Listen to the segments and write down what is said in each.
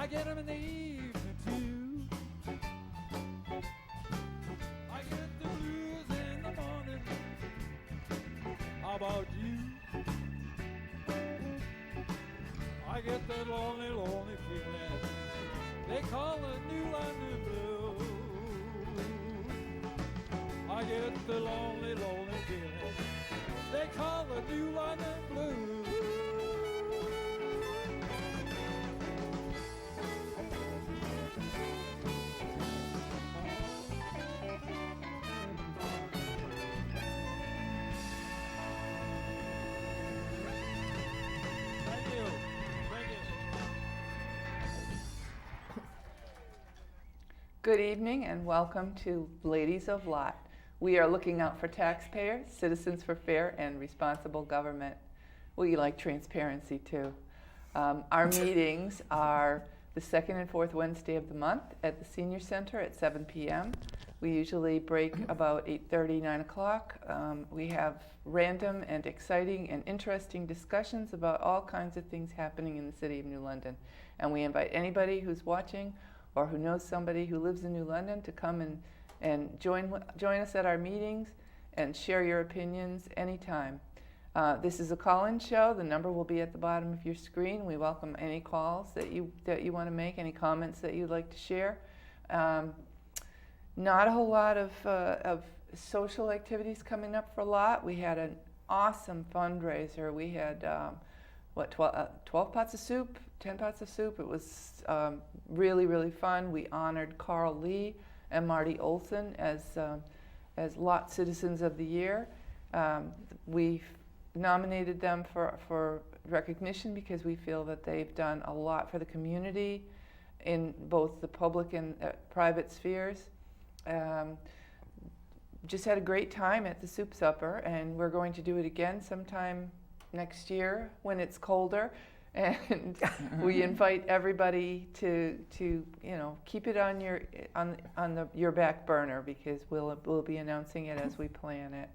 get them in the evening too. I get the blues in the morning. How about you? I get that lonely, lonely feeling they call the New London Blues. I get the lonely, lonely feeling they call the New London Blues. Good evening and welcome to Ladies of Lot. We are looking out for taxpayers, citizens for fair and responsible government. We like transparency too. Our meetings are the second and fourth Wednesday of the month at the Senior Center at 7 p.m. We usually break about 8:30, 9 o'clock. We have random and exciting and interesting discussions about all kinds of things happening in the city of New London. And we invite anybody who's watching or who knows somebody who lives in New London to come and join us at our meetings and share your opinions anytime. This is a call-in show. The number will be at the bottom of your screen. We welcome any calls that you want to make, any comments that you'd like to share. Not a whole lot of social activities coming up for Lot. We had an awesome fundraiser. We had 12 pots of soup, 10 pots of soup. It was really, really fun. We honored Carl Lee and Marty Olson as Lot Citizens of the Year. We've nominated them for recognition because we feel that they've done a lot for the community in both the public and private spheres. Just had a great time at the soup supper, and we're going to do it again sometime next year when it's colder. And we invite everybody to keep it on your back burner because we'll be announcing it as we plan it.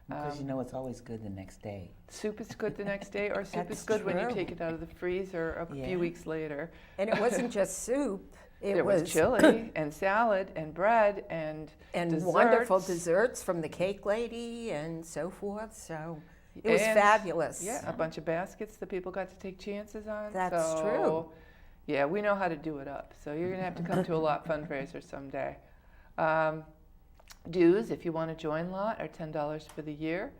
Because it's always good the next day. Soup is good the next day, or soup is good when you take it out of the freezer a few weeks later. And it wasn't just soup. There was chili and salad and bread and desserts. Wonderful desserts from the cake lady and so forth. So it was fabulous. Yeah, a bunch of baskets that people got to take chances on. That's true. Yeah, we know how to do it up. So you're going to have to come to a Lot fundraiser someday. Dues, if you want to join Lot, are $10 for the year.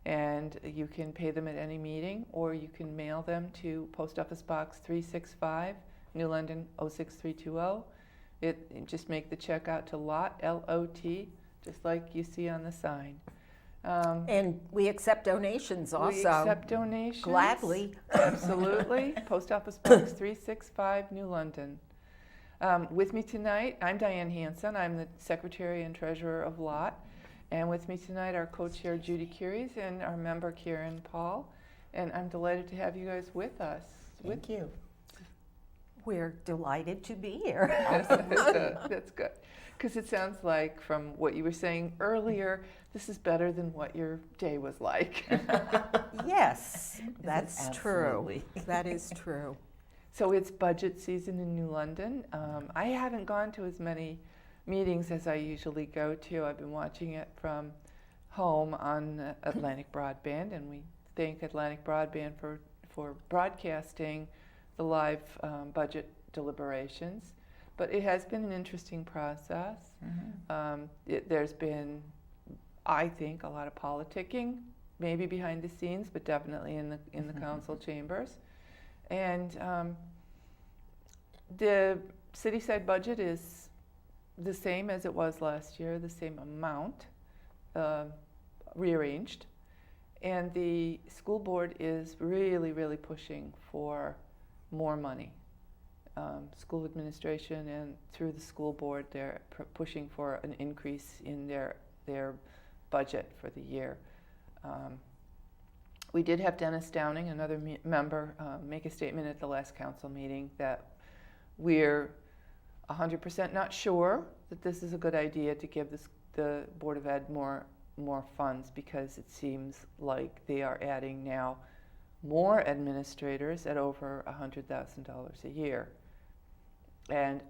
And you can pay them at any meeting, or you can mail them to Post Office Box 365, New London 06320. Just make the check out to Lot, L-O-T, just like you see on the sign. And we accept donations also. We accept donations. Gladly. Absolutely. Post Office Box 365, New London. With me tonight, I'm Diane Hanson. I'm the Secretary and Treasurer of Lot. And with me tonight, our co-chair, Judy Kierys, and our member, Karen Paul. And I'm delighted to have you guys with us. Thank you. We're delighted to be here. That's good. Because it sounds like, from what you were saying earlier, this is better than what your day was like. Yes, that's true. That is true. So it's budget season in New London. I haven't gone to as many meetings as I usually go to. I've been watching it from home on Atlantic Broadband, and we thank Atlantic Broadband for broadcasting the live budget deliberations. But it has been an interesting process. Mm-hmm. There's been, I think, a lot of politicking, maybe behind the scenes, but definitely in the council chambers. And the city-side budget is the same as it was last year, the same amount, rearranged. And the school board is really, really pushing for more money. School administration and through the school board, they're pushing for an increase in their budget for the year. We did have Dennis Downing, another member, make a statement at the last council meeting that we're 100% not sure that this is a good idea to give the Board of Ed more funds, because it seems like they are adding now more administrators at over $100,000 a year. And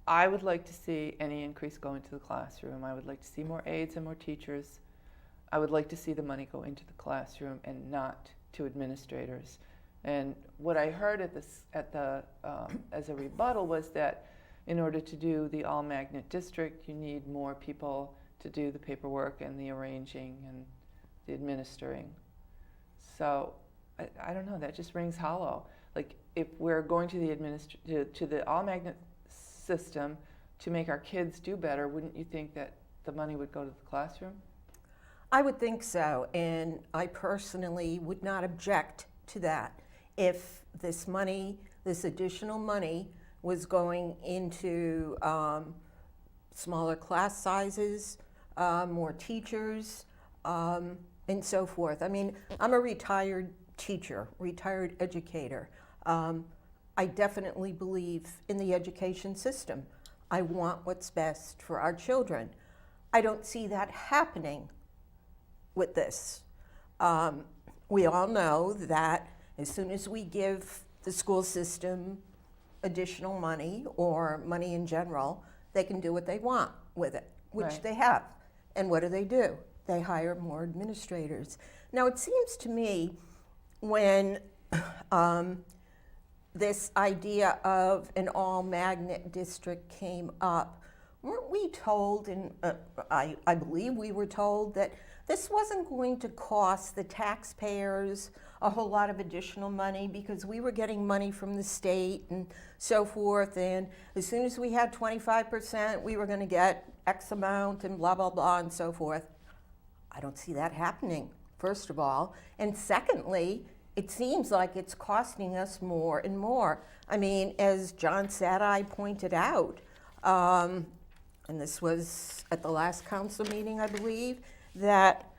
I would like to see any increase go into the classroom. I would like to see more aides and more teachers. I would like to see the money go into the classroom and not to administrators. And what I heard as a rebuttal was that in order to do the all-magnet district, you need more people to do the paperwork and the arranging and the administering. So I don't know, that just rings hollow. Like, if we're going to to the all-magnet system to make our kids do better, wouldn't you think that the money would go to the classroom? I would think so, and I personally would not object to that. If this money, this additional money, was going into smaller class sizes, more teachers, and so forth. I mean, I'm a retired teacher, retired educator. I definitely believe in the education system. I want what's best for our children. I don't see that happening with this. We all know that as soon as we give the school system additional money or money in general, they can do what they want with it, which Right. they have. And what do? They hire more administrators. Now, it seems to me when this idea of an all-magnet district came up, weren't we told, and I believe we were told, that this wasn't going to cost the taxpayers a whole lot of additional money because we were getting money from the state and so forth, and as soon as we had 25%, we were going to get X amount and blah, blah, blah, and so forth. I don't see that happening, first of all. And secondly, it seems like it's costing us more and more. I mean, as John Sadai pointed out, and this was at the last council meeting, I believe, that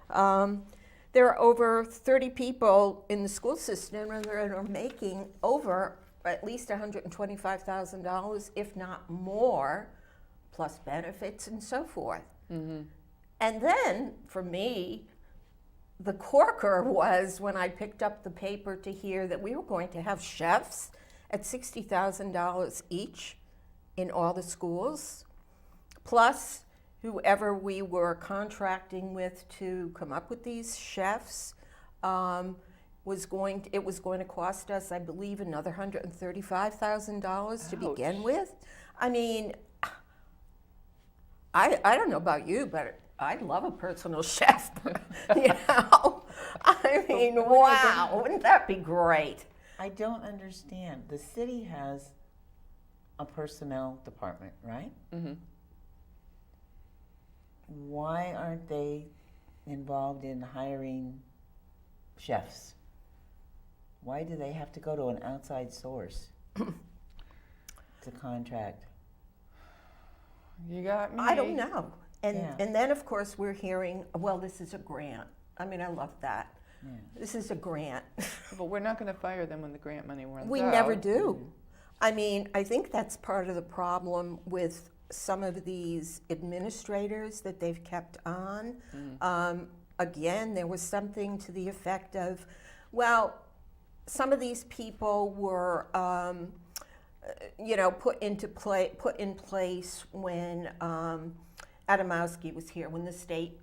there are over 30 people in the school system and they're making over at least $125,000, if not more, plus benefits and so forth. Mm-hmm. And then, for me, the corker was when I picked up the paper to hear that we were going to have chefs at $60,000 each in all the schools, plus whoever we were contracting with to come up with these chefs was going to cost us, I believe, another $135,000 to begin with. I mean, I don't know about you, but I'd love a personal chef. You know, I mean, wow, wouldn't that be great? I don't understand. The city has a personnel department, right? Mm-hmm. Why aren't they involved in hiring chefs? Why do they have to go to an outside source to contract? You got me. I don't know. And Yeah. and then, of course, we're hearing, well, this is a grant. I mean, I love that. Yeah. This is a grant. But we're not going to fire them when the grant money runs out. We never do. I mean, I think that's part of the problem with some of these administrators that they've kept on. Again, there was something to the effect of, well, some of these people were, put in place when Adamowski was here, when the state,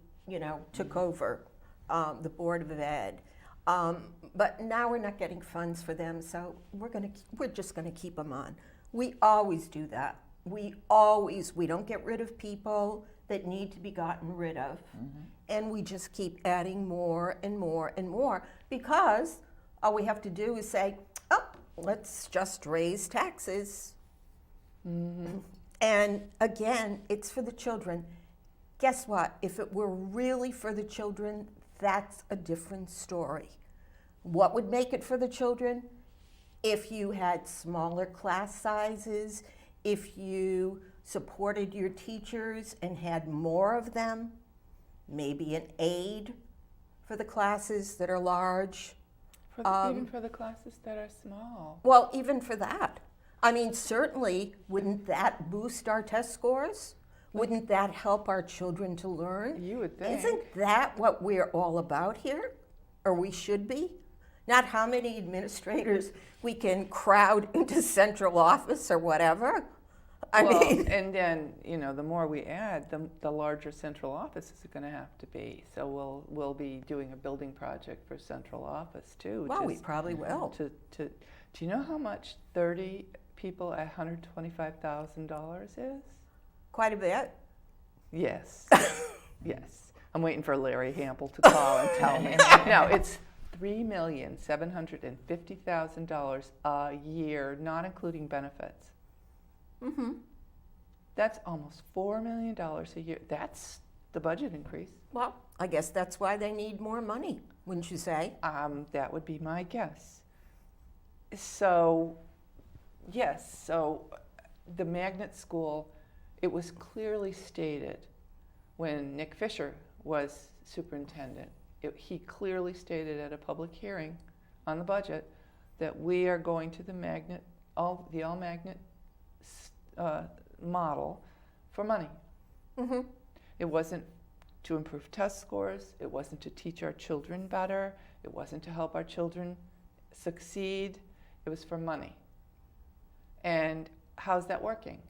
took over the Board of Ed. But now we're not getting funds for them, so we're just gonna keep them on. We always do that. We don't get rid of people that need to be gotten rid of, and we just keep adding more and more and more because all we have to do is say, oh, let's just raise taxes. And again, it's for the children. Guess what? If it were really for the children, that's a different story. What would make it for the children? If you had smaller class sizes, if you supported your teachers and had more of them, maybe an aide for the classes that are large. Even for the classes that are small. Well, even for that. I mean, certainly, wouldn't that boost our test scores? Wouldn't that help our children to learn? You would think. Isn't that what we're all about here? Or we should be? Not how many administrators we can crowd into central office or whatever. I Well, mean, and then, the more we add, the larger central office is going to have to be. So we'll be doing a building project for central office too. well, we probably will. Do you know how much 30 people at $125,000 is? Quite a bit. Yes. Yes. I'm waiting for Larry Hample to call and tell me. No, it's $3,750,000 a year, not including benefits. Mm-hmm. That's almost $4 million a year. That's the budget increase. Well, I guess that's why they need more money, wouldn't you say? That would be my guess. So, yes, so the magnet school, it was clearly stated when Nick Fisher was superintendent. He clearly stated at a public hearing on the budget that we are going to the all-magnet model for money. Mm-hmm. It wasn't to improve test scores. It wasn't to teach our children better. It wasn't to help our children succeed. It was for money. And how's that working?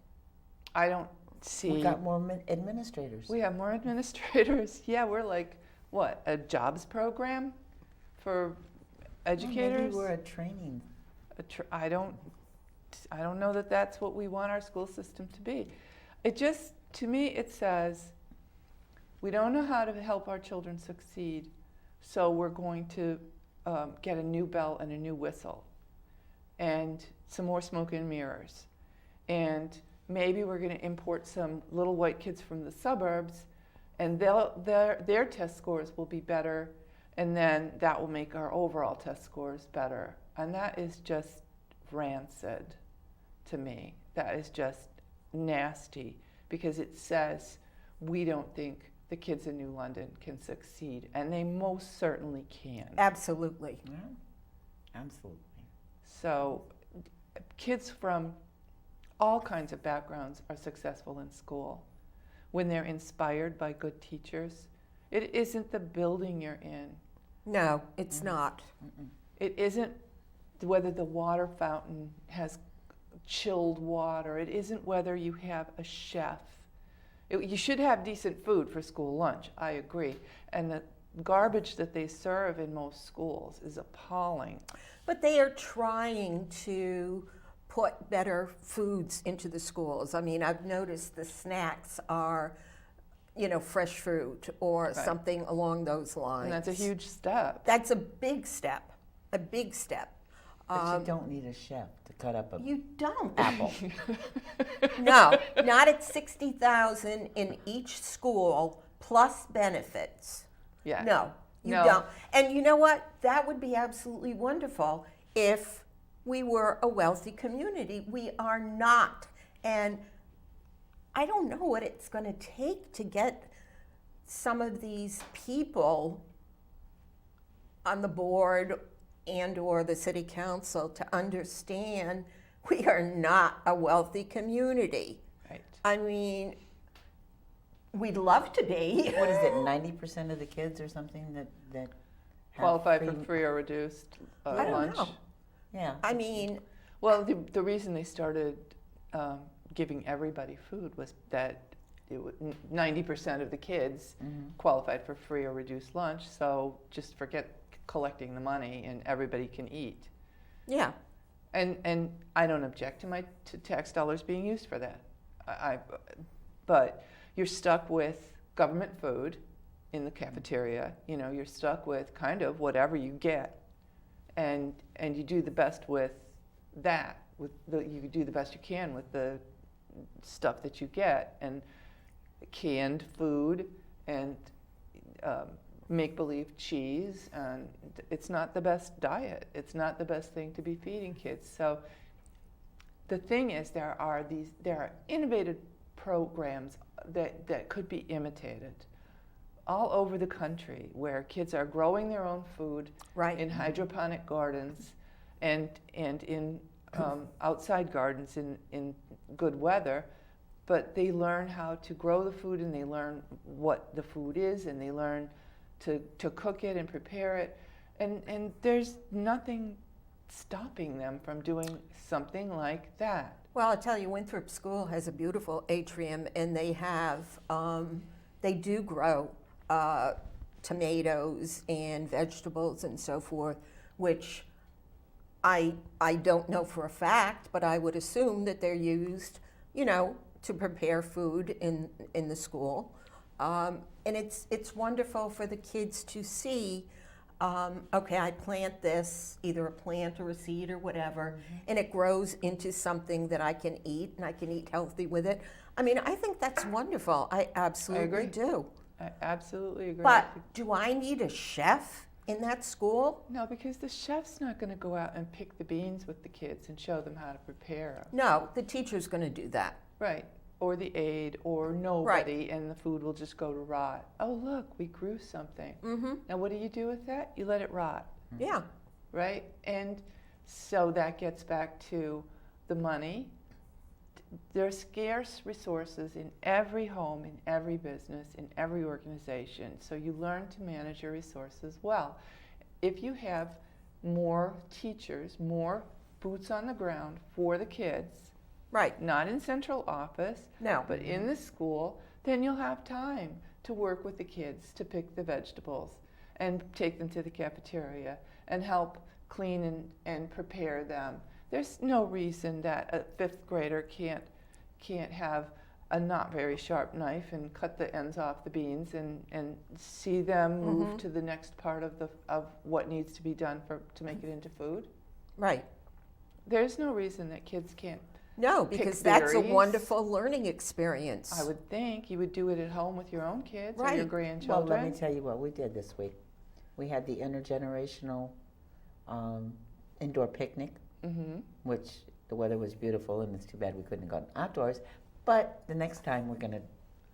I don't see. We got more administrators. We have more administrators. Yeah, we're like, what, a jobs program for educators? Maybe we're a training. I don't know that that's what we want our school system to be. It just, to me, it says, we don't know how to help our children succeed, so we're going to get a new bell and a new whistle and some more smoke and mirrors. And maybe we're going to import some little white kids from the suburbs, and their test scores will be better, and then that will make our overall test scores better. And that is just rancid to me. That is just nasty, because it says we don't think the kids in New London can succeed, and they most certainly can. Absolutely. Yeah, absolutely. So kids from all kinds of backgrounds are successful in school when they're inspired by good teachers. It isn't the building you're in. No, it's not. It isn't whether the water fountain has chilled water. It isn't whether you have a chef. You should have decent food for school lunch, I agree. And the garbage that they serve in most schools is appalling. But they are trying to put better foods into the schools. I mean, I've noticed the snacks are, fresh fruit or Right. something along those lines. And that's a huge step. That's a big step, a big step. But you don't need a chef to cut up a You don't. apple. No, not at $60,000 in each school plus benefits. Yeah. No, you No. don't. And you know what? That would be absolutely wonderful if we were a wealthy community. We are not. And I don't know what it's going to take to get some of these people on the board and or the city council to understand we are not a wealthy community. Right. I mean, we'd love to be. What is it, 90% of the kids or something that have Qualify for free or reduced I don't lunch. know. Yeah. I mean, Well, the reason they started giving everybody food was that 90% of the kids qualified for free or reduced lunch, so just forget collecting the money and everybody can eat. yeah. And I don't object to tax dollars being used for that. But you're stuck with government food in the cafeteria. You're stuck with kind of whatever you get, and you do the best with that. You do the best you can with the stuff that you get, and canned food and make-believe cheese, and it's not the best diet. It's not the best thing to be feeding kids. So the thing is, there are innovative programs that could be imitated all over the country, where kids are growing their own food Right. in hydroponic gardens and in outside gardens in good weather. But they learn how to grow the food, and they learn what the food is, and they learn to cook it and prepare it. And there's nothing stopping them from doing something like that. Well, I'll tell you, Winthrop School has a beautiful atrium, and they have, they do grow tomatoes and vegetables and so forth, which I don't know for a fact, but I would assume that they're used, you know, to prepare food in the school. And it's wonderful for the kids to see, okay, I plant this, either a plant or a seed or whatever, and it grows into something that I can eat, and I can eat healthy with it. I mean, I think that's wonderful. I absolutely do. I absolutely agree. But do I need a chef in that school? No, because the chef's not going to go out and pick the beans with the kids and show them how to prepare them. No, the teacher's going to do that. Right. Or the aide, or nobody, and the food will just go to rot. Oh, look, we grew something. Mm-hmm. Now, what do you do with that? You let it rot, Yeah. right? And so that gets back to the money. There are scarce resources in every home, in every business, in every organization. So you learn to manage your resources well. If you have more teachers, more boots on the ground for the kids, Right. not in central office, No. but in the school, then you'll have time to work with the kids to pick the vegetables and take them to the cafeteria and help clean and prepare them. There's no reason that a fifth grader can't have a not very sharp knife and cut the ends off the beans and see them move to the next part of what needs to be done to make it into food. Right. There's no reason that kids can't. No, Pick because that's a berries. wonderful learning experience. I would think you would do it at home with your own kids or Right. your Well, grandchildren. let me tell you what we did this week. We had the intergenerational indoor picnic, Mm-hmm. which the weather was beautiful, and it's too bad we couldn't have gone outdoors. But the next time we're going to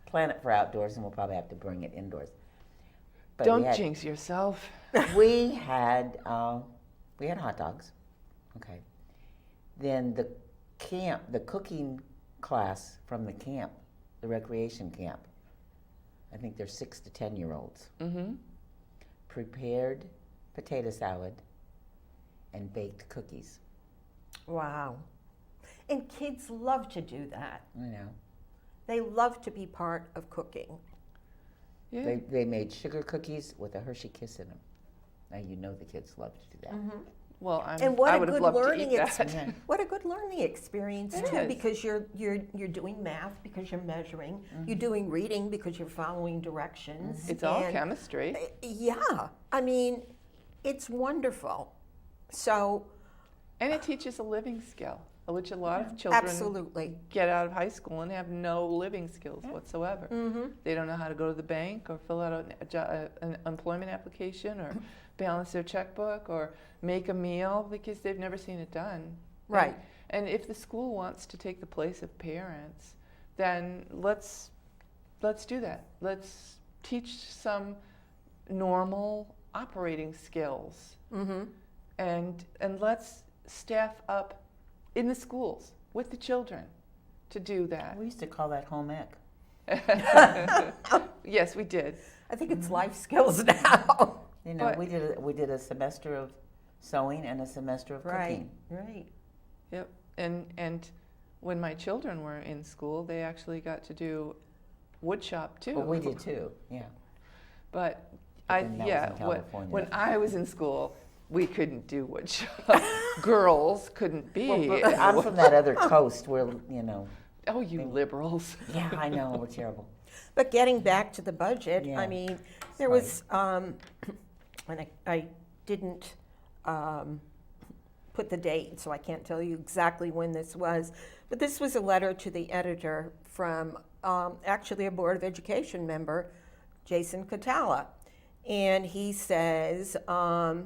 plan it for outdoors, and we'll probably have to bring it indoors. But Don't jinx yourself. we had hot dogs. Okay. Then the cooking class from the camp, the recreation camp, I think they're 6 to 10-year-olds, Mm-hmm. prepared potato salad and baked cookies. Wow. And kids love to do that. You know, They love to be part of cooking. Yeah. they made sugar cookies with a Hershey Kiss in them. Now you know the kids love to do that. Well, And what I a would have good loved to learning eat that. Yeah. What a good learning experience It too, is. because you're doing math because you're measuring, you're doing reading because you're following directions. It's all and- chemistry. Yeah, I mean, it's wonderful. So And it teaches a living skill, which a lot of children absolutely, get out of high school and have no living skills whatsoever. They don't know how to go to the bank or fill out an employment application or balance their checkbook or make a meal because they've never seen it done. Right. And if the school wants to take the place of parents, then let's do that. Let's teach some normal operating skills. And let's staff up in the schools with the children to do that. We used to call that home ec. Yes, we did. I think it's life skills now. You know, But- we did a semester of sewing and a semester of Right, cooking. right. Yep. And when my children were in school, they actually got to do wood shop too. Well, we did too. Yeah. But then that was in when California. I was in school, we couldn't do wood shop. Girls couldn't be. Well, I'm from that other coast where, you know. Oh, you liberals. Yeah, I know, we're terrible. But getting back to the budget, Yeah. I mean, there was, and I didn't put the date, so I can't tell you exactly when this was, but this was a letter to the editor from actually a Board of Education member, Jason Catala. And he says, I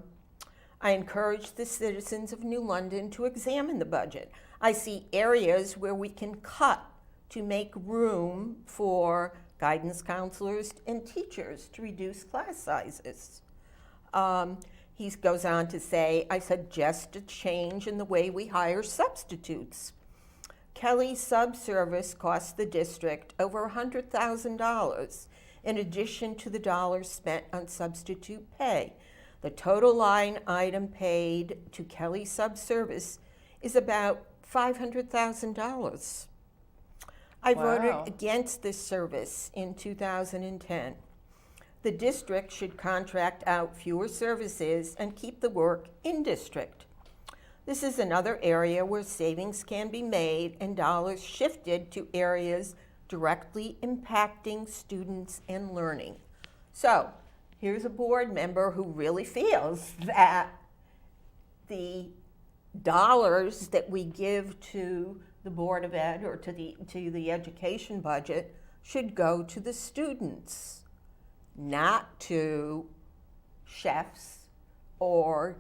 encourage the citizens of New London to examine the budget. I see areas where we can cut to make room for guidance counselors and teachers to reduce class sizes. He goes on to say, I suggest a change in the way we hire substitutes. Kelly Subservice costs the district over $100,000 in addition to the dollars spent on substitute pay. The total line item paid to Kelly Subservice is about $500,000. I Wow. voted against this service in 2010. The district should contract out fewer services and keep the work in district. This is another area where savings can be made and dollars shifted to areas directly impacting students and learning. So, here's a board member who really feels that the dollars that we give to the Board of Ed or to the education budget should go to the students, not to chefs or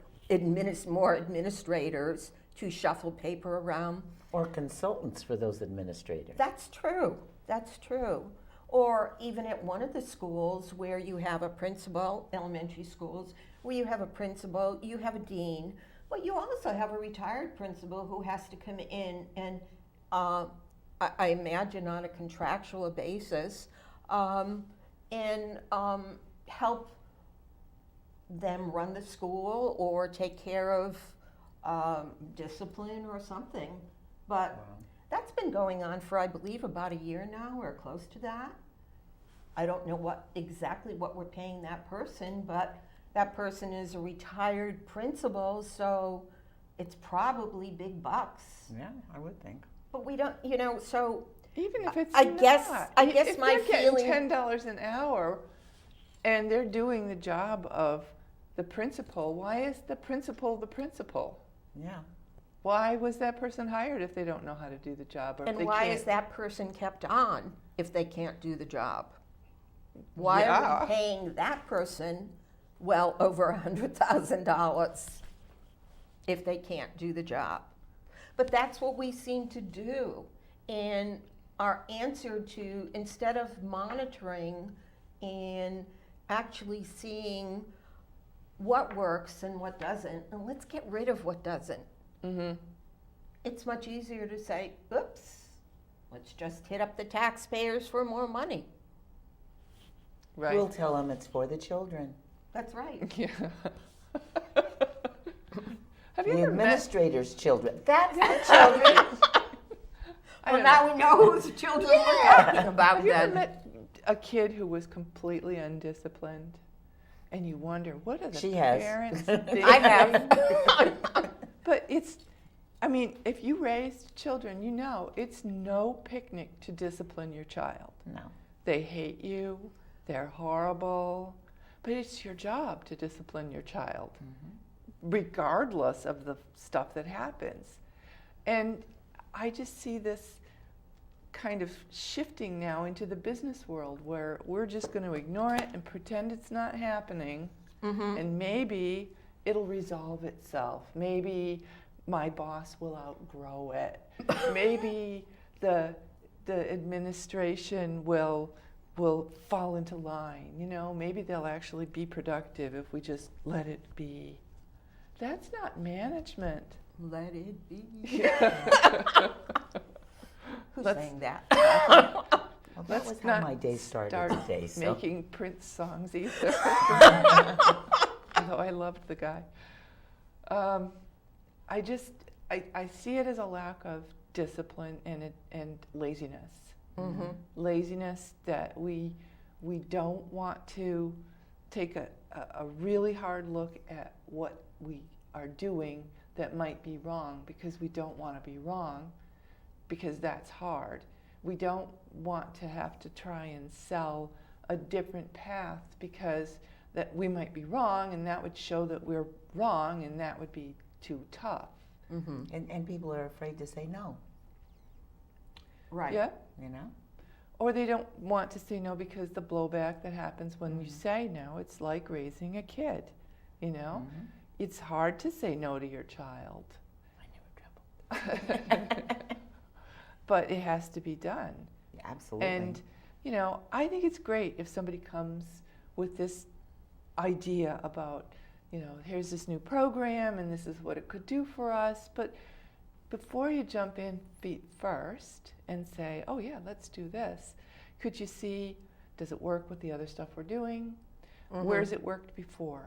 more administrators to shuffle paper around. Or consultants for those administrators. That's true. That's true. Or even at one of the schools where you have a principal, elementary schools, where you have a principal, you have a dean, but you also have a retired principal who has to come in and, I imagine on a contractual basis, and help them run the school or take care of discipline or something. But that's been going on for, I believe, about a year now or close to that. I don't know exactly what we're paying that person, but that person is a retired principal, so it's probably big bucks. Yeah, I would think. But we don't, so Even if it's I not. guess If my they're feeling. getting $10 an hour and they're doing the job of the principal, why is the principal the principal? Yeah. Why was that person hired if they don't know how to do the job? Or if And they why can't? is that person kept on if they can't do the job? Why are Yeah. we paying that person well over $100,000 if they can't do the job? But that's what we seem to do. And our answer to, instead of monitoring and actually seeing what works and what doesn't, and let's get rid of what doesn't. Mm-hmm. It's much easier to say, oops, let's just hit up the taxpayers for more money. Right. We'll tell them it's for the children. That's right. Yeah. Have you The ever met? administrators' children. That's the children. I Well, don't now we know whose children we're talking about Have you ever then. met a kid who was completely undisciplined, and you wonder what are the She has. parents thinking? I have. But if you raised children, you know it's no picnic to discipline your child. No. They hate you, they're horrible, but it's your job to discipline your child, regardless of the stuff that happens. And I just see this kind of shifting now into the business world where we're just going to ignore it and pretend it's not happening, and maybe it'll resolve itself. Maybe my boss will outgrow it. Maybe the administration will fall into line. Maybe they'll actually be productive if we just let it be. That's not management. Let it be. Who's Let's- saying that? Well, that Let's was how not my day started start today. So. making Prince songs either. Although I loved the guy. I see it as a lack of discipline and laziness. Laziness that we don't want to take a really hard look at what we are doing that might be wrong because we don't want to be wrong, because that's hard. We don't want to have to try and sell a different path because that we might be wrong, and that would show that we're wrong, and that would be too tough. And people are afraid to say no, Right. Yeah? you know? Or they don't want to say no because the blowback that happens when you say no, it's like raising a kid, It's hard to say no to your child. I knew trouble. But it has to be done. Absolutely. And, I think it's great if somebody comes with this idea about, here's this new program and this is what it could do for us. But before you jump in feet first and say, oh yeah, let's do this, could you see, does it work with the other stuff we're doing? Where's it worked before?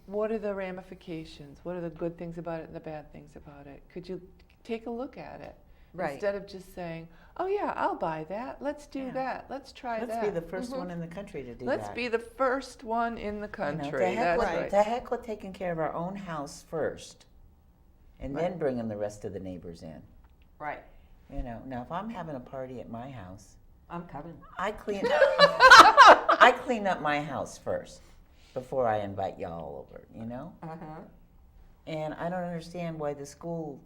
what are the ramifications? What are the good things about it and the bad things about it? Could you take a look at it? Right. Instead of just saying, oh yeah, I'll buy that. Let's do that. Let's try that. Let's be the first one in the country to do Let's that. be the first one in the You country. know, to heck That's with, right. to heck with taking care of our own house first, and Right. then bringing the rest of the neighbors in. Right. You know, now if I'm having a party at my house, I'm coming. I clean up my house first before I invite y'all over, you know? Uh-huh. And I don't understand why the schools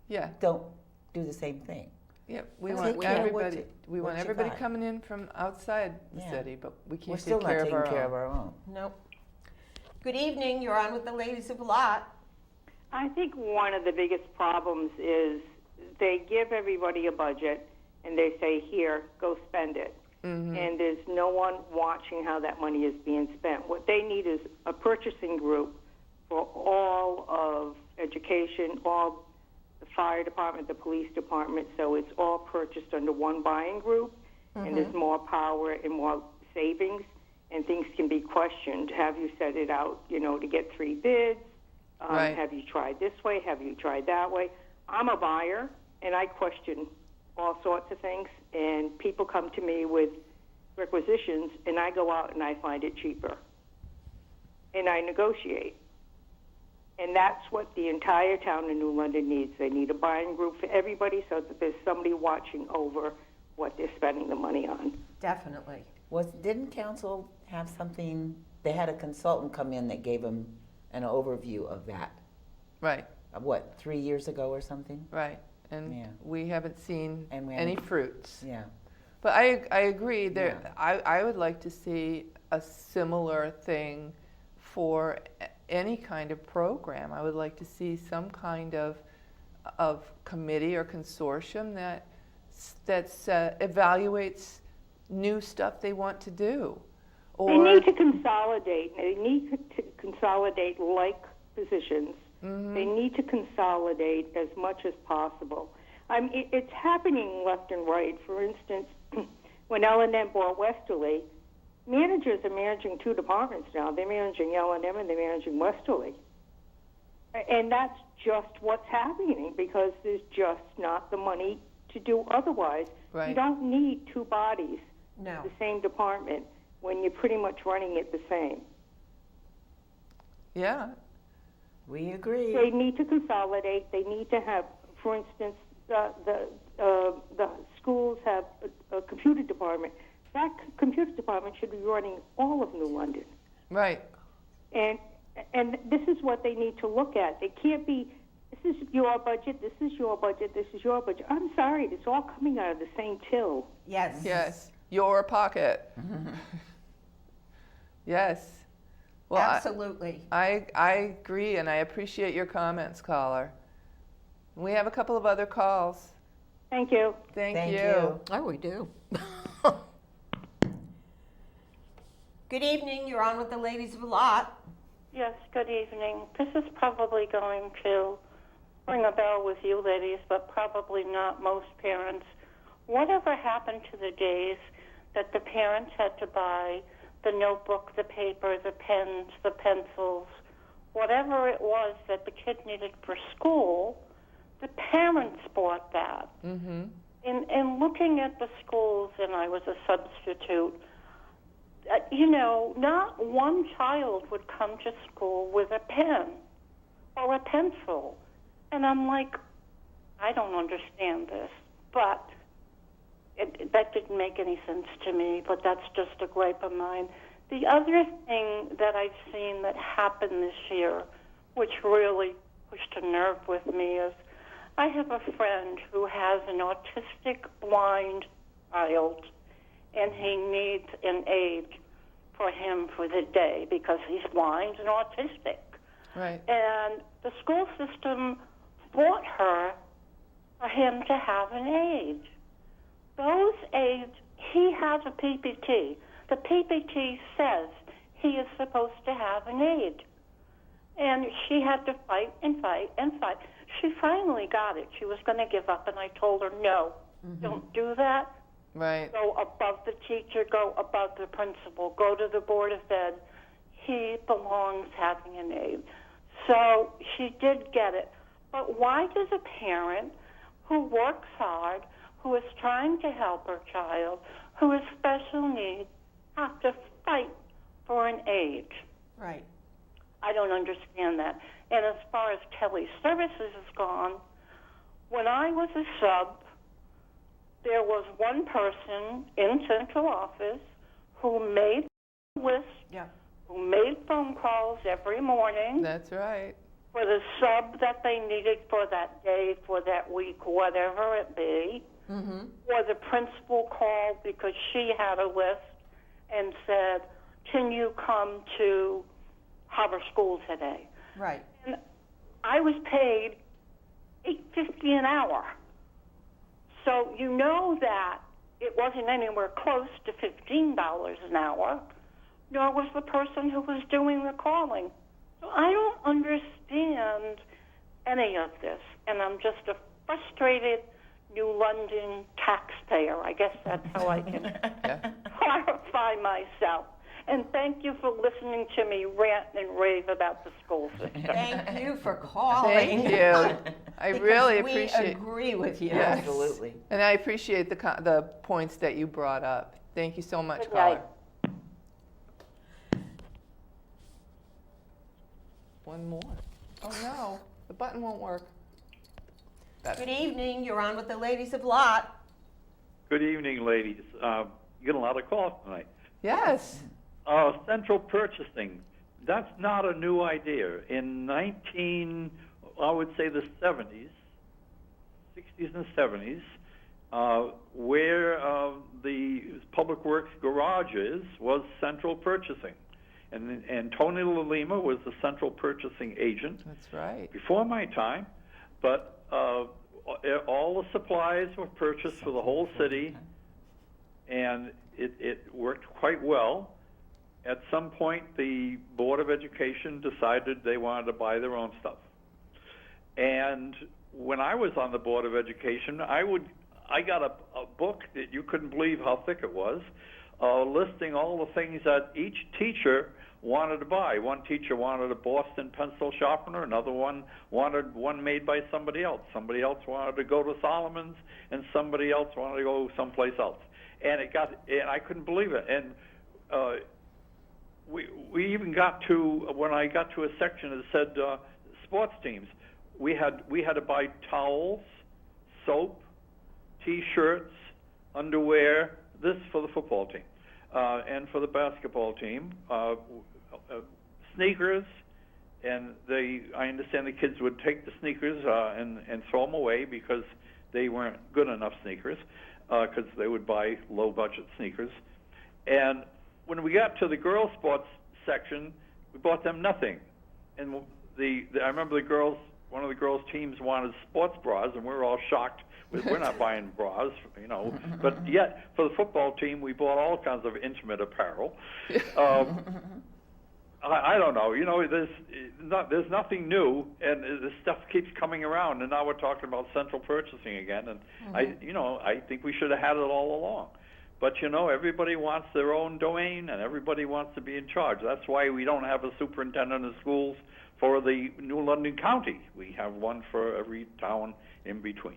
Yeah. don't do the same thing. Yeah, we Take want care of everybody. We what want you everybody got. coming in from outside the Yeah. city, but we can't We're still take not care taking of our care own. of our own. Nope. Good evening. You're on with the Ladies of Lot. I think one of the biggest problems is they give everybody a budget and they say, here, go spend it. And there's no one watching how that money is being spent. What they need is a purchasing group for all of education, all the fire department, the police department, so it's all purchased under one buying group, and there's more power and more savings, and things can be questioned. Have you set it out, you know, to get 3 bids? Right. Have you tried this way? Have you tried that way? I'm a buyer, and I question all sorts of things, and people come to me with requisitions, and I go out and I find it cheaper, and I negotiate. And that's what the entire town of New London needs. They need a buying group for everybody so that there's somebody watching over what they're spending the money on. Definitely. Didn't council have something, they had a consultant come in that gave them an overview of that, Right, what, 3 years ago or something? right. And Yeah. we haven't seen And we any haven't- fruits. Yeah. But I agree. There, Yeah. I would like to see a similar thing for any kind of program. I would like to see some kind of committee or consortium that evaluates new stuff they want to do. Or They need to consolidate. They need to consolidate like positions. They need to consolidate as much as possible. It's happening left and right. For instance, when L&M bought Westerly, managers are managing 2 departments now. They're managing L&M and they're managing Westerly. And that's just what's happening because there's just not the money to do otherwise. Right. You don't need 2 bodies, No. the same department, when you're pretty much running it the same. yeah, We agree. They need to consolidate. They need to have, for instance, the schools have a computer department. That computer department should be running all of New London. right. And this is what they need to look at. It can't be, this is your budget, this is your budget, this is your budget. I'm sorry, it's all coming out of the same till. Yes. Yes, your pocket. Yes. Well, Absolutely. I agree, and I appreciate your comments, caller. We have a couple of other calls. Thank you. Thank you. Oh, we do. Good evening. You're on with the Ladies of Lot. Yes, good evening. This is probably going to ring a bell with you ladies, but probably not most parents. Whatever happened to the days that the parents had to buy the notebook, the paper, the pens, the pencils, whatever it was that the kid needed for school, the parents bought that. Mm-hmm. In looking at the schools, and I was a substitute, you know, not one child would come to school with a pen or a pencil. And I'm like, I don't understand this. But that didn't make any sense to me, but that's just a gripe of mine. The other thing that I've seen that happened this year, which really pushed a nerve with me, is I have a friend who has an autistic blind child, and he needs an aide for him for the day because he's blind and autistic. Right. And the school system bought her for him to have an aide. Those aides, he has a PPT. The PPT says he is supposed to have an aide. And she had to fight and fight and fight. She finally got it. She was going to give up, and I told her, no, don't do that. Right. Go above the teacher, go above the principal, go to the Board of Ed. he belongs having an aide. So she did get it. But why does a parent who works hard, who is trying to help her child, who has special needs, have to fight for an aide? Right. I don't understand that. And as far as Kelly Services is gone, when I was a sub, there was one person in central office who made lists, who made phone calls every morning That's right. for the sub that they needed for that day, for that week, whatever it be. Or the principal called because she had a list and said, can you come to Harbor School today? Right. And I was paid $8.50 an hour. So you know that it wasn't anywhere close to $15 an hour, nor was the person who was doing the calling. So I don't understand any of this, and I'm just a frustrated New London taxpayer. I guess that's how I can clarify myself. And thank you for listening to me rant and rave about the school system. Thank you for calling. Thank you. I really we appreciate. agree with you. Yes. Absolutely. And I appreciate the points that you brought up. Thank you so much, Good caller. night. One more. Oh no, the button won't work. Good evening. You're on with the Ladies of Lot. Good evening, ladies. You get a lot of calls tonight. Yes. Central purchasing, that's not a new idea. In I would say the 70s, 60s and 70s, where the public works garages was central purchasing. And Tony LaLima was the central purchasing agent. That's right. Before my time, but all the supplies were purchased for the whole city, and it worked quite well. At some point, the Board of Education decided they wanted to buy their own stuff. And when I was on the Board of Education, I got a book that you couldn't believe how thick it was, listing all the things that each teacher wanted to buy. One teacher wanted a Boston pencil sharpener, another one wanted one made by somebody else. Somebody else wanted to go to Solomon's, and somebody else wanted to go someplace else. And I couldn't believe it. And we even got to, when I got to a section that said sports teams, we had to buy towels, soap, T-shirts, underwear. This for the football team, and for the basketball team, sneakers. And I understand the kids would take the sneakers and throw them away because they weren't good enough sneakers, because they would buy low-budget sneakers. And when we got to the girls' sports section, we bought them nothing. And I remember one of the girls' teams wanted sports bras, and we were all shocked. We're not buying bras, But yet, for the football team, we bought all kinds of intimate apparel. I don't know. There's nothing new, and this stuff keeps coming around. And now we're talking about central purchasing again. And I think we should have had it all along. But everybody wants their own domain, and everybody wants to be in charge. That's why we don't have a superintendent of schools for the New London County. We have one for every town in between.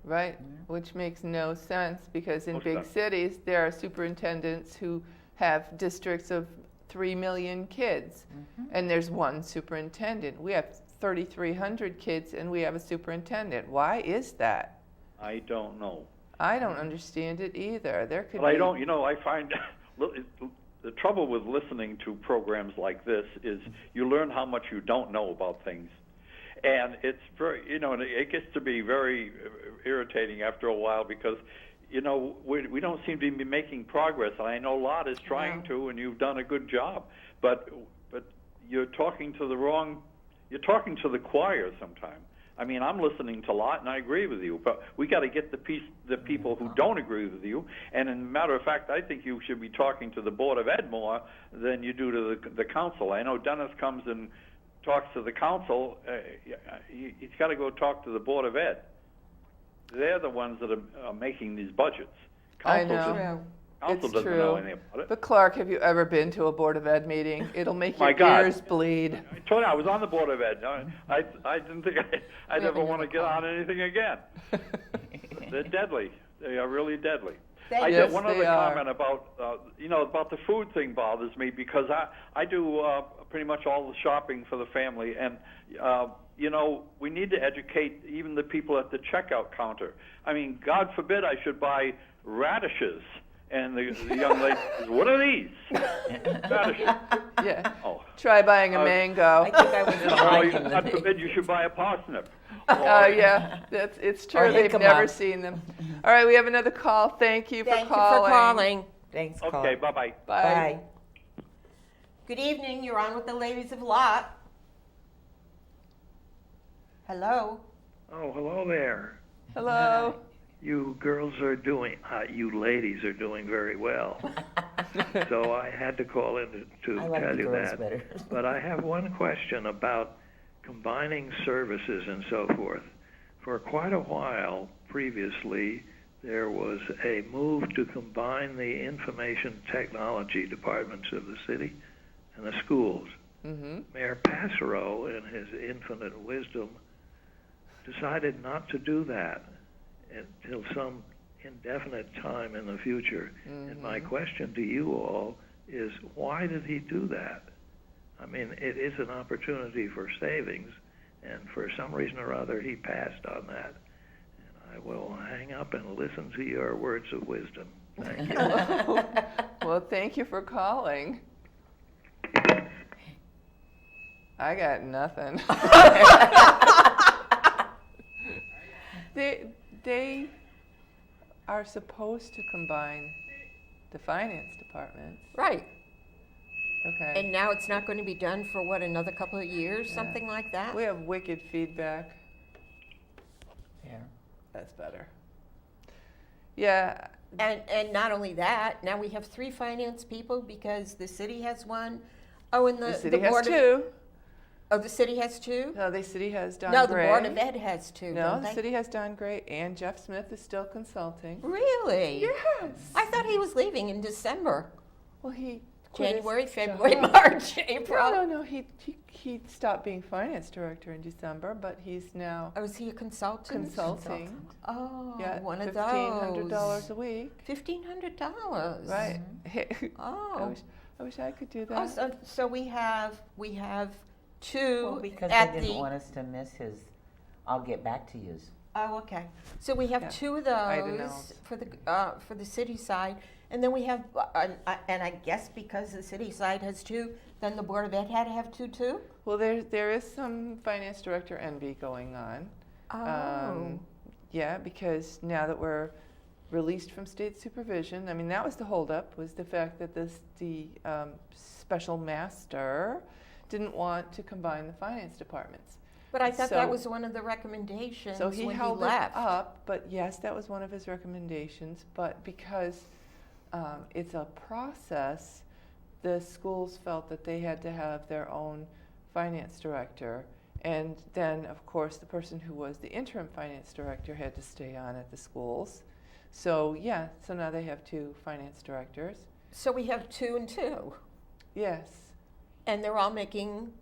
Right, which makes no sense because in big cities there are superintendents who have districts of 3 million kids, and there's one superintendent. We have 3,300 kids, and we have a superintendent. Why is that? I don't know. I don't understand it either. There could but be. I don't. I find the trouble with listening to programs like this is you learn how much you don't know about things. And it's very, it gets to be very irritating after a while because, we don't seem to be making progress. And I know Lot is trying to, and you've done a good job. But you're talking to the choir sometimes. I mean, I'm listening to Lot, and I agree with you. But we got to get the people who don't agree with you. And as a matter of fact, I think you should be talking to the Board of Ed more than you do to the council. I know Dennis comes and talks to the council. He's got to go talk to the Board of Ed. They're the ones that are making these budgets. I know. council It's doesn't know true. anything about it. But Clark, have you ever been to a Board of Ed meeting? It'll make My your God. ears bleed. I told you I was on the Board of Ed. I didn't think I'd We have ever want to another get call. on anything again. They're deadly. They are really deadly. I Yes, got one they other are. comment about, about the food thing bothers me because I do pretty much all the shopping for the family, and we need to educate even the people at the checkout counter. I mean, God forbid I should buy radishes, and the young lady says, "What are these?" Radishes. Yeah. Oh. Try buying a mango. I think I was Or God forbid you should buy a parsnip. Yeah, it's true. Or They've jicama. never seen them. All right, we have another call. Thank you for Thank you calling. for calling. Thanks, Carl. Okay, bye-bye. Bye. Bye. Good evening. You're on with the ladies of Lot. Hello. Oh, hello there. Hello. You girls are doing, you ladies are doing very well. So I had to call in to I like tell the you girls that. better. But I have one question about combining services and so forth. For quite a while previously, there was a move to combine the information technology departments of the city and the schools. Mm-hmm. Mayor Passero, in his infinite wisdom, decided not to do that until some indefinite time in the future. And my question to you all is, why did he do that? I mean, it is an opportunity for savings, and for some reason or other, he passed on that. And I will hang up and listen to your words of wisdom. Thank you. Well, thank you for calling. I got nothing. They are supposed to combine the finance departments. Right. Okay. And now it's not going to be done for what, another couple of years, Yeah. something like that? We have wicked feedback. Yeah. That's better. Yeah. And not only that, now we have 3 finance people because the city has one. Oh, and The city has board of, 2. oh, the city has 2? No, the city has Don No, Gray. the Board of Ed has 2, No, don't the they? city has Don Gray, and Jeff Smith is still consulting. Really? Yes. I thought he was leaving in December. Well, he quit his January, job. February, March, April. No. He stopped being finance director in December, but he's now Oh, is he a consultant? consulting. Oh, Yeah, one of those. $1,500 a week. $1,500. Right. Oh. I wish I could do that. Oh, so we have 2 Well, because at they didn't the. want us to miss his, I'll get back to yous. Oh, okay. So we have Yeah, 2 of item those else. for the city side, and then we have, and I guess because the city side has 2, then the Board of Ed had to have 2 too. Well, there is some finance director envy going on. Oh. Yeah, because now that we're released from state supervision, I mean, that was the holdup, was the fact that the special master didn't want to combine the finance departments. But I thought that So- was one of the recommendations So he when held he left. it up, but yes, that was one of his recommendations. But because it's a process, the schools felt that they had to have their own finance director. And then, of course, the person who was the interim finance director had to stay on at the schools. So yeah, so now they have 2 finance directors. So we have 2 and 2, Yes. and they're all making,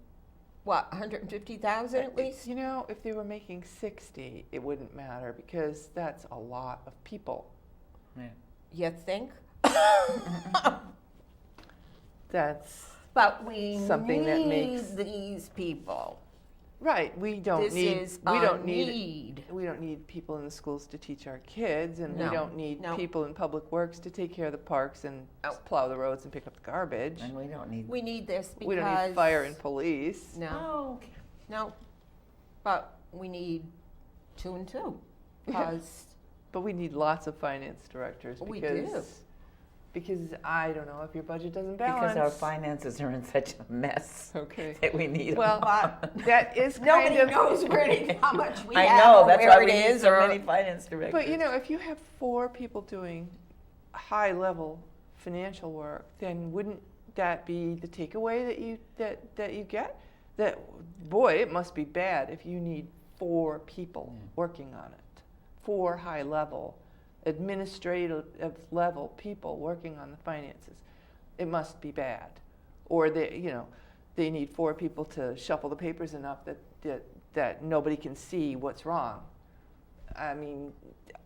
what, 150,000 at least? You know, if they were making 60, it wouldn't matter because that's a lot of people. You think? That's But we Something that need makes- these people. right. We don't This need is we a don't need need. we don't need people in the schools to teach our kids, and No, we don't need no. people in public works to take care of the parks and plow the roads and pick up the garbage. And we don't need. We need this because We don't need fire and police. No, no, but we need 2 and 2 Yeah. because But we need lots of finance directors We because do. because I don't know if your budget doesn't balance. Because our finances are in such a mess Okay. that we need 'em. Well, that is nobody kind of knows how much we I have know, or that's where why it we need is, so or many finance directors. But you know, if you have 4 people doing high-level financial work, then wouldn't that be the takeaway that you get? That boy, it must be bad if you need 4 people working on it, 4 high-level administrative level people working on the finances, it must be bad. Or they need 4 people to shuffle the papers enough that nobody can see what's wrong. I mean,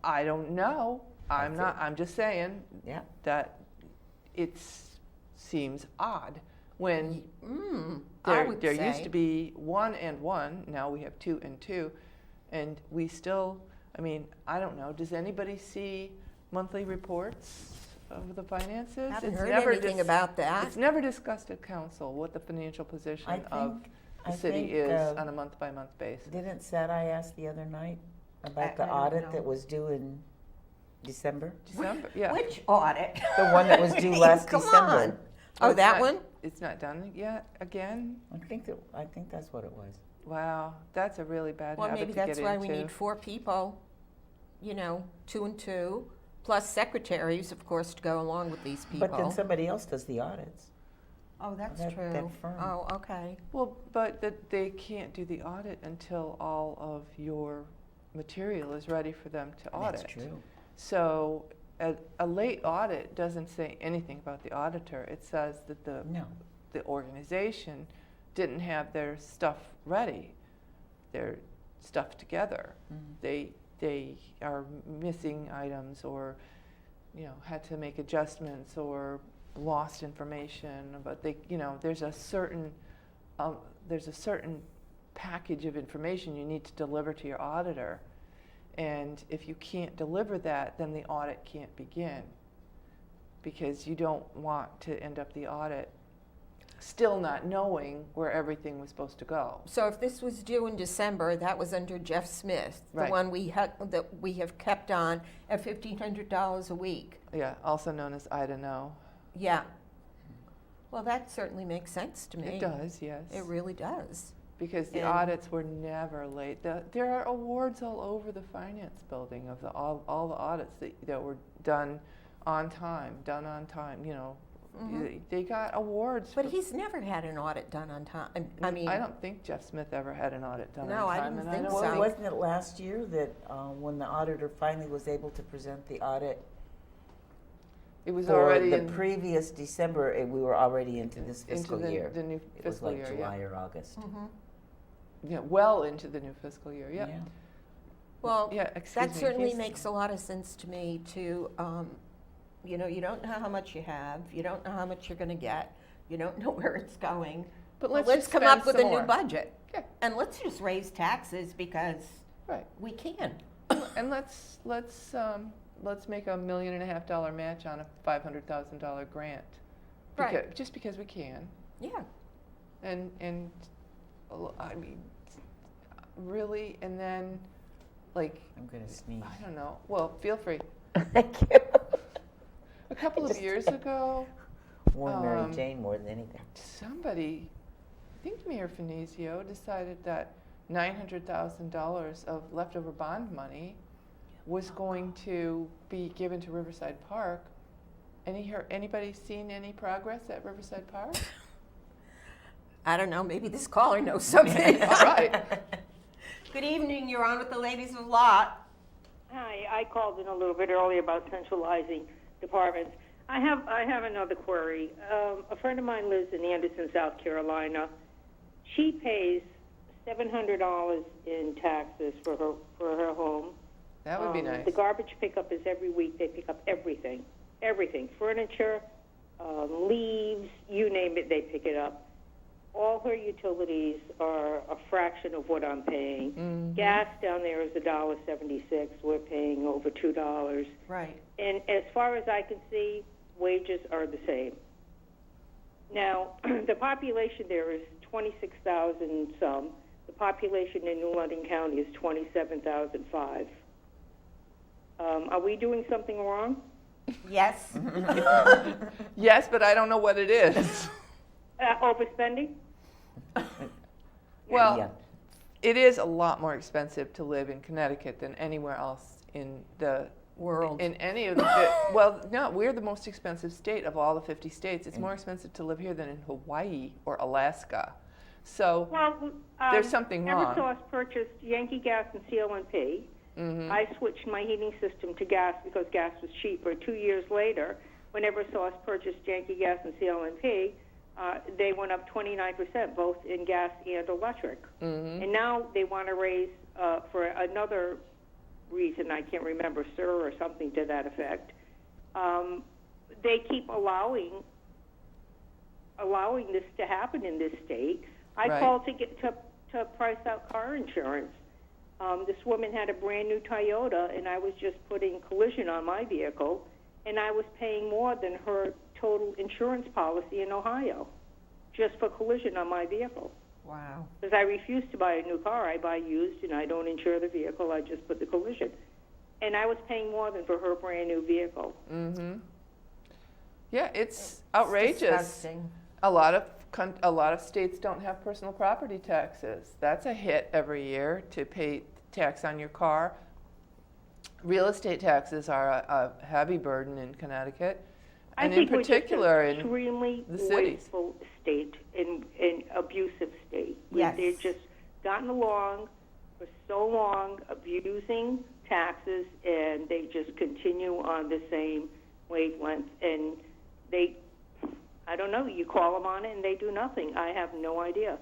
I don't know. I'm just saying that it seems odd when there used to be 1 and 1, now we have 2 and 2, and we still, I mean, I don't know, does anybody see monthly reports of the finances? I haven't heard anything about that. It's never discussed at council what the financial position of the city is on a month-by-month basis. Didn't Sarai ask the other night about the I don't audit know. that was due in December? December, yeah. Which audit? The one that was due last Come December. on. Oh, It's that not- one? It's not done yet, again? I think that's what it was. Wow, that's a really bad Well, habit maybe to get that's into. why we need 4 people, 2 and 2, plus secretaries, of course, to go along with these people. But then somebody else does the audits. Oh, that's that true. firm. Oh, okay. Well, but they can't do the audit until all of your material is ready for them to audit. That's true. So a late audit doesn't say anything about the auditor. It says that the organization didn't have their stuff ready, their stuff together. Mm-hmm. They are missing items, or had to make adjustments, or lost information. But there's a certain package of information you need to deliver to your auditor. And if you can't deliver that, then the audit can't begin, because you don't want to end up the audit still not knowing where everything was supposed to go. So if this was due in December, that was under Jeff Smith, the Right. one that we have kept on at $1,500 a week. Yeah, also known as I don't know. Yeah. Well, that certainly makes sense to me. It does, yes. It really does. Because the And- audits were never late. There are awards all over the finance building of all the audits that were done on time. They got awards. But for- he's never had an audit done on time. I mean, I don't think Jeff Smith ever had an audit done No, on I time. didn't and think don't so. Well, wasn't it last year that when the auditor finally was able to present the audit It was for already the in previous December, we were already into this fiscal into year. the new It was fiscal like year, July or August. yeah, well into the new fiscal year. Yep. Yeah. well, Yeah, excuse that me, certainly he's- makes a lot of sense to me to, you don't know how much you have, you don't know how much you're going to get, you don't know where it's going. But Well, let's just come spend up with some a new more. budget. Yeah. And let's just raise taxes because Right. we can. And let's make $1.5 million match on a $500,000 grant. Right. Just because we can. Yeah. And I mean, really, and then, like, I'm going to sneeze. I don't know. Well, feel free. Thank you. A couple of years ago, Warn Mary Jane more than anything. somebody, I think Mayor Finizio, decided that $900,000 of leftover bond money was going to be given to Riverside Park. Anybody seen any progress at Riverside Park? I don't know, maybe this caller knows something. All right. Good evening, you're on with the ladies of Lot. Hi, I called in a little bit earlier about centralizing departments. I have another query. A friend of mine lives in Anderson, South Carolina. She pays $700 in taxes for her home. That would be nice. The garbage pickup is every week. They pick up everything, furniture, leaves, you name it, they pick it up. All her utilities are a fraction of what I'm paying. Mm-hmm. Gas down there is $1.76. We're paying over $2. Right. And as far as I can see, wages are the same. Now, the population there is 26,000 some. The population in New London County is 27,005. Are we doing something wrong? Yes. Yes, but I don't know what it is. Overspending? Well, Yeah. it is a lot more expensive to live in Connecticut than anywhere else in the World. In any of the, well, no, we're the most expensive state of all the 50 states. It's more expensive to live here than in Hawaii or Alaska. So Well, there's something wrong. Eversource purchased Yankee Gas and CLNP, I switched my heating system to gas because gas was cheaper. 2 years later, when Eversource purchased Yankee Gas and CLNP, they went up 29%, both in gas and electric. And now they want to raise, for another reason, I can't remember, SIR or something to that effect. They keep allowing this to happen in this state. I called to get to price out car insurance. This woman had a brand new Toyota, and I was just putting collision on my vehicle, and I was paying more than her total insurance policy in Ohio, just for collision on my vehicle. Wow. Because I refuse to buy a new car. I buy used, and I don't insure the vehicle. I just put the collision. And I was paying more than for her brand new vehicle. Yeah, it's outrageous. Disgusting. A lot of states don't have personal property taxes. That's a hit every year to pay tax on your car. Real estate taxes are a heavy burden in Connecticut, and I think in particular we're just an extremely in the cities. wasteful state, and abusive state. Yes. They've just gotten along for so long, abusing taxes, and they just continue on the same wavelength. And I don't know, you call them on it and they do nothing. I have no idea.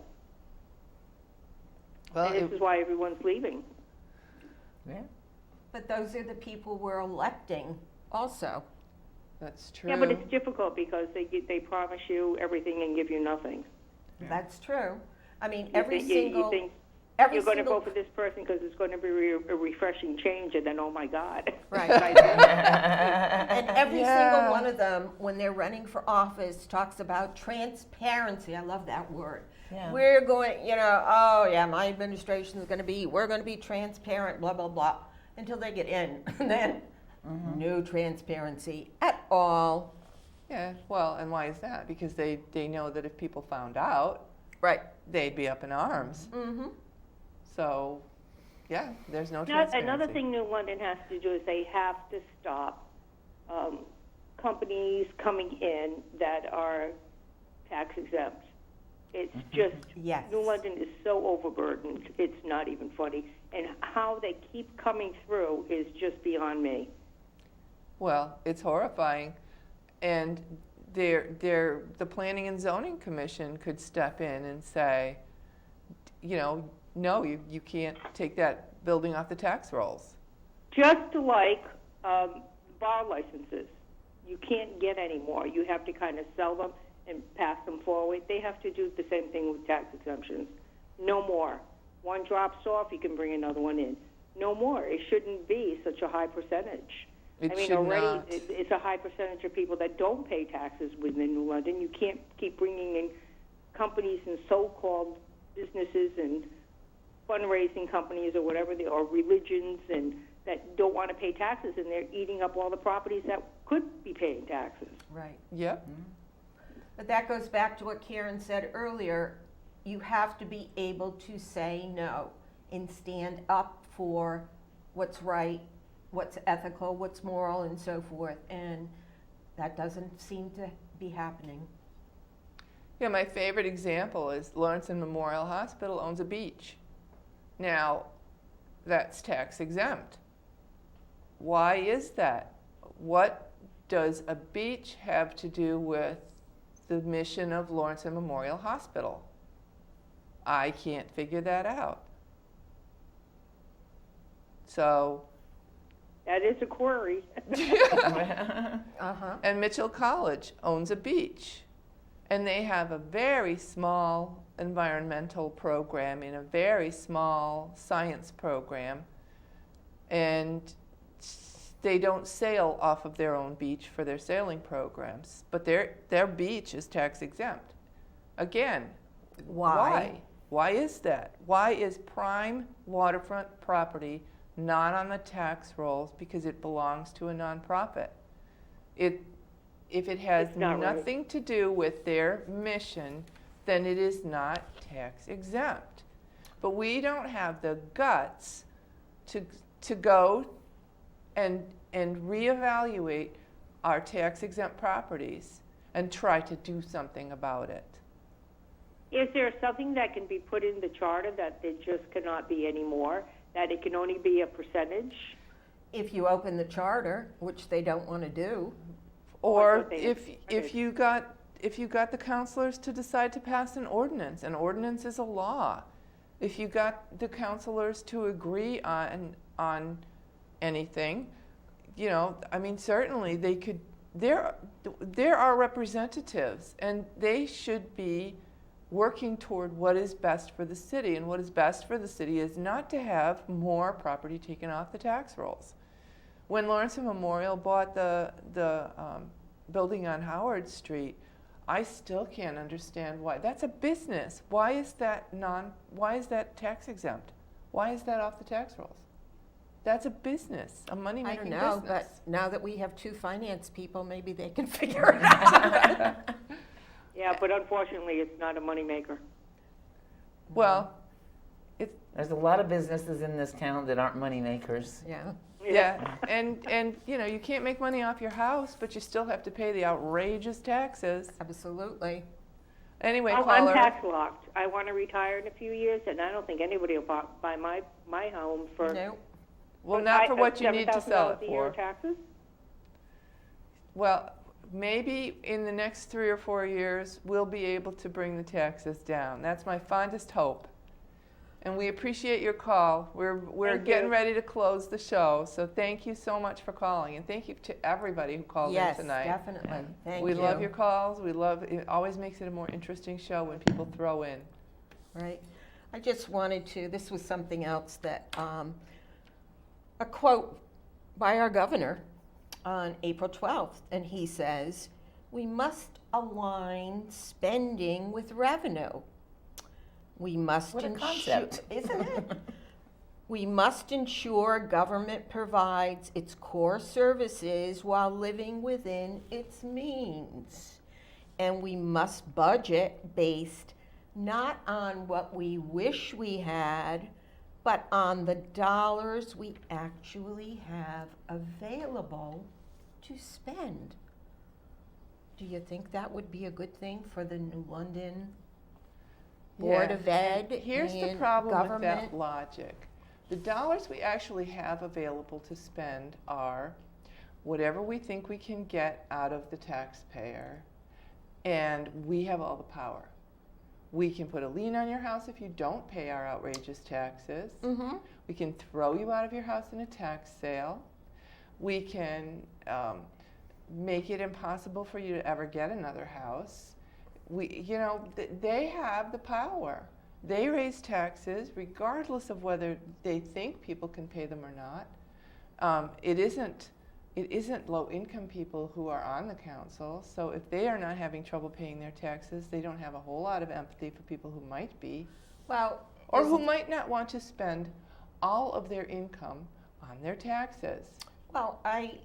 Well, And this is why everyone's leaving. Yeah. But those are the people we're electing also. that's true. Yeah, but it's difficult because they promise you everything and give you nothing. That's true. I mean, You every think, single... you think every you're going to single- vote for this person because it's going to be a refreshing change, and then, oh my God. Right. Right. And every Yeah. single one of them, when they're running for office, talks about transparency. I love that word. Yeah. We're going, oh yeah, my administration is going to be, we're going to be transparent, blah, blah, blah, until they get in. And then no transparency at all. Yeah, well, and why is that? Because they know that if people found out, Right. they'd be up in arms. Mm-hmm. So, yeah, there's no Now, transparency. another thing New London has to do is they have to stop companies coming in that are tax exempt. It's just, Yes. New London is so overburdened, it's not even funny. And how they keep coming through is just beyond me. Well, it's horrifying, and the Planning and Zoning Commission could step in and say, no, you can't take that building off the tax rolls. Just like bar licenses, you can't get any more. You have to kind of sell them and pass them forward. They have to do the same thing with tax exemptions. No more. One drops off, you can bring another one in. No more. It shouldn't be such a high percentage. It I mean, should already not. it's a high percentage of people that don't pay taxes within New London. You can't keep bringing in companies and so-called businesses and fundraising companies or whatever they are, religions, and that don't want to pay taxes, and they're eating up all the properties that could be paying taxes. Right. Yep. But that goes back to what Karen said earlier. You have to be able to say no and stand up for what's right, what's ethical, what's moral, and so forth. And that doesn't seem to be happening. Yeah, my favorite example is Lawrence Memorial Hospital owns a beach. Now, that's tax exempt. Why is that? What does a beach have to do with the mission of Lawrence Memorial Hospital? I can't figure that out. So, That is a query. Uh-huh. and Mitchell College owns a beach, and they have a very small environmental program and a very small science program, and they don't sail off of their own beach for their sailing programs, but their beach is tax exempt. Again, Why? Why is that? Why is prime waterfront property not on the tax rolls because it belongs to a nonprofit? If it has It's not right. nothing to do with their mission, then it is not tax exempt. But we don't have the guts to go and reevaluate our tax exempt properties and try to do something about it. Is there something that can be put in the charter that there just cannot be any more? that it can only be a percentage? If you open the charter, which they don't want to do. Or thought they if you got the counselors to decide to pass an ordinance is a law. If you got the counselors to agree on anything, you know, I mean, certainly they could. There are representatives, and they should be working toward what is best for the city. And what is best for the city is not to have more property taken off the tax rolls. When Lawrence and Memorial bought the building on Howard Street, I still can't understand why. That's a business. Why is that tax exempt? Why is that off the tax rolls? That's a business, a money-making business. I don't know, but now that we have two finance people, maybe they can figure it out. Yeah, but unfortunately, it's not a moneymaker. Well, There's a lot of businesses in this town that aren't money makers. yeah, and you know, you can't make money off your house, but you still have to pay the outrageous taxes. Absolutely. Anyway, I'm caller. tax locked. I want to retire in a few years, and I don't think anybody will buy my home for. No. Well, not for what you need to sell it $7,000 a year for. in taxes? Well, maybe in the next 3 or 4 years, we'll be able to bring the taxes down. That's my fondest hope. And we appreciate your call. We're getting ready to close the show, so thank you so much for calling, and thank you to everybody who called in tonight. Yes, definitely. Thank you. We love your calls. We love it. Always makes it a more interesting show when people throw in. Right. I just wanted to. This was something else that a quote by our governor on April 12th, and he says, "We must align spending with revenue. We must What a ensure, concept. isn't it? We must ensure government provides its core services while living within its means. And we must budget based not on what we wish we had, but on the dollars we actually have available to spend." Do you think that would be a good thing for the New London Board of Ed? Here's the and problem with government? that logic. The dollars we actually have available to spend are whatever we think we can get out of the taxpayer, and we have all the power. We can put a lien on your house if you don't pay our outrageous taxes. Mm-hmm. We can throw you out of your house in a tax sale. We can make it impossible for you to ever get another house. They have the power. They raise taxes regardless of whether they think people can pay them or not. It isn't low-income people who are on the council, so if they are not having trouble paying their taxes, they don't have a whole lot of empathy for people who might be, Well, or who might not want to spend all of their income on their taxes. Well, I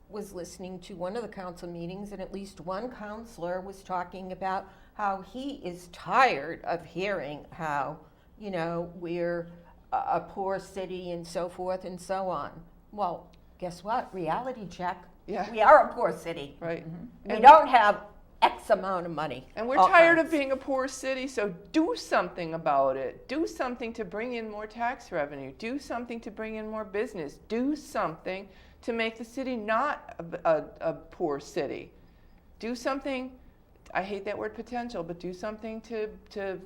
was listening to one of the council meetings, and at least one counselor was talking about how he is tired of hearing how, we're a poor city and so forth and so on. Well, guess what? Reality check. Yeah. We are a poor city. Right. We And- don't have X amount of money. And we're all tired kinds. of being a poor city, so do something about it. Do something to bring in more tax revenue. Do something to bring in more business. Do something to make the city not a poor city. Do something, I hate that word potential, but do something to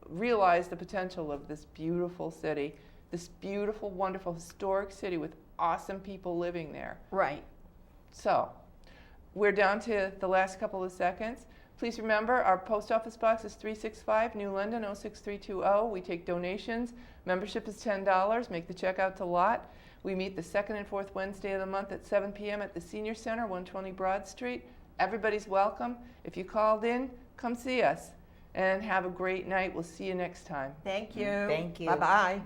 realize the potential of this beautiful city, this beautiful, wonderful, historic city with awesome people living there. Right. So, we're down to the last couple of seconds. Please remember, our post office box is 365 New London 06320. We take donations. Membership is $10. Make the check out to Lot. We meet the second and fourth Wednesday of the month at 7 p.m. at the Senior Center, 120 Broad Street. Everybody's welcome. If you called in, come see us. And have a great night. We'll see you next time. Thank you. Thank you. Bye-bye.